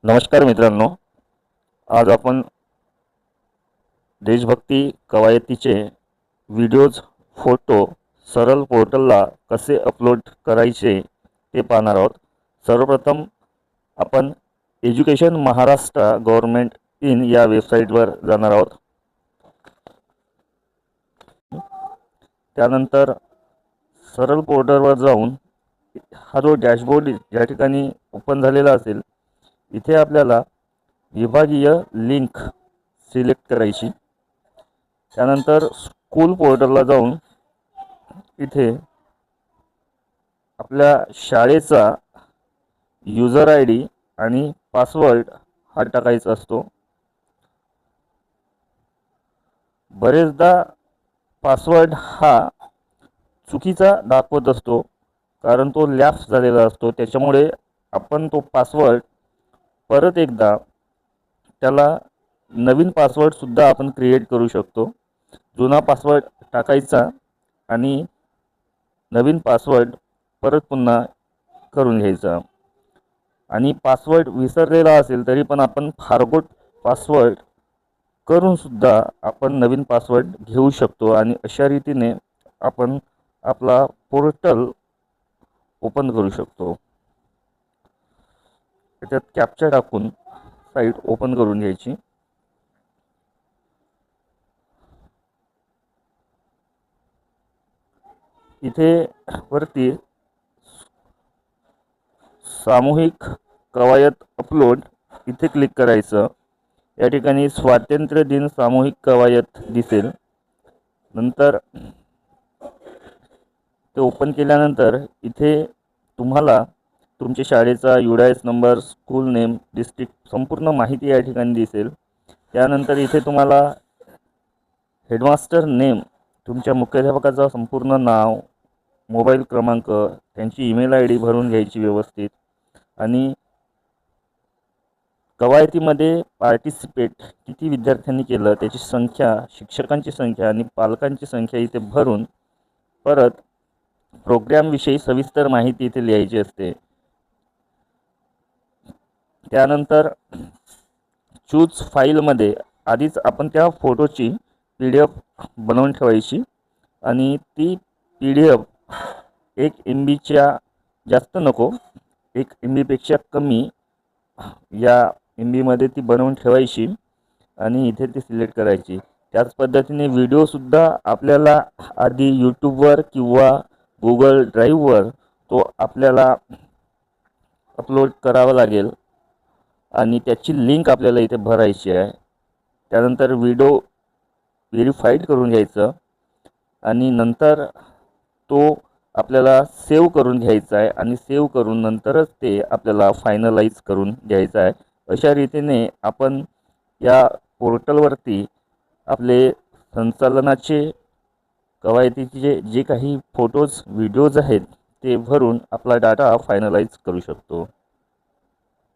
नमस्कार मित्रांनो, आज आपण देशभक्ती कवायतीचे व्हिडिओज, फोटो सरळ पोर्टलला कसे अपलोड करायचे ते पाहणार आहोत। सर्वप्रथम आपण एज्युकेशन महाराष्ट्र गव्हर्नमेंट इन या वेबसाईटवर जाणार आहोत। त्यानंतर सरळ पोर्टलवर जाऊन हा जो डॅशबोर्ड या ठिकाणी ओपन झालेला असेल, इथे आपल्याला विभागीय लिंक सिलेक्ट करायची। त्यानंतर स्कूल पोर्टलला जाऊन इथे आपल्या शाळेचा यूजर आय डी आणि पासवर्ड हा टाकायचा असतो। बरेचदा पासवर्ड हा चुकीचा दाखवत असतो, कारण तो लॅप्स झालेला असतो। त्याच्यामुळे आपण तो पासवर्ड परत एकदा त्याला नवीन पासवर्ड सुद्धा आपण क्रिएट करू शकतो। जुना पासवर्ड टाकायचा आणि नवीन पासवर्ड परत पुन्हा करून घ्यायचा। आणि पासवर्ड विसरलेला असेल तरी पण आपण फॉरगॉट पासवर्ड करून सुद्धा आपण नवीन पासवर्ड घेऊ शकतो आणि अशा रीतीने आपण आपला पोर्टल ओपन करू शकतो। त्याच्यात कॅप्चा टाकून साइट ओपन करून घ्यायची। इथे वरती सामूहिक कवायत अपलोड इथे क्लिक करायचं। या ठिकाणी स्वातंत्र्य दिन सामूहिक कवायत दिसेल। नंतर ते ओपन केल्यानंतर इथे तुम्हाला तुमच्या शाळेचा UIS number, school name, district संपूर्ण माहिती या ठिकाणी दिसेल। त्यानंतर इथे तुम्हाला हेडमास्टर नेम, तुमच्या मुख्याध्यापकाचा संपूर्ण नाव, मोबाईल क्रमांक, त्यांची ईमेल ID भरून घ्यायची व्यवस्थित। आणि कवायतीमध्ये पार्टिसिपेट किती विद्यार्थ्यांनी केलं त्याची संख्या, शिक्षकांची संख्या आणि पालकांची संख्या इथे भरून परत प्रोग्राम विषयी सविस्तर माहिती इथे लिहायची असते। त्यानंतर चूज फाईलमध्ये आधीच आपण त्या फोटोची PDF बनवून ठेवायची आणि ती PDF 1 MB जास्त नको, 1 MB पेक्षा कमी या MB मध्ये ती बनवून ठेवायची आणि इथे ती सिलेक्ट करायची। त्याच पद्धतीने व्हिडिओ सुद्धा आपल्याला आधी यूट्यूबवर किंवा Google ड्राईव्हवर तो आपल्याला अपलोड करावा लागेल आणि त्याची लिंक आपल्याला इथे भरायची आहे। त्यानंतर व्हिडिओ व्हेरीफाईड करून घ्यायचं आणि नंतर तो आपल्याला सेव्ह करून घ्यायचा आहे आणि सेव्ह करून नंतरच ते आपल्याला फायनलाइज करून घ्यायचं आहे। अशा रीतीने आपण या पोर्टलवरती आपले संचालनाचे कवायतीचे जे काही फोटोज, व्हिडिओज आहेत ते भरून आपला डाटा फायनलाइज करू शकतो।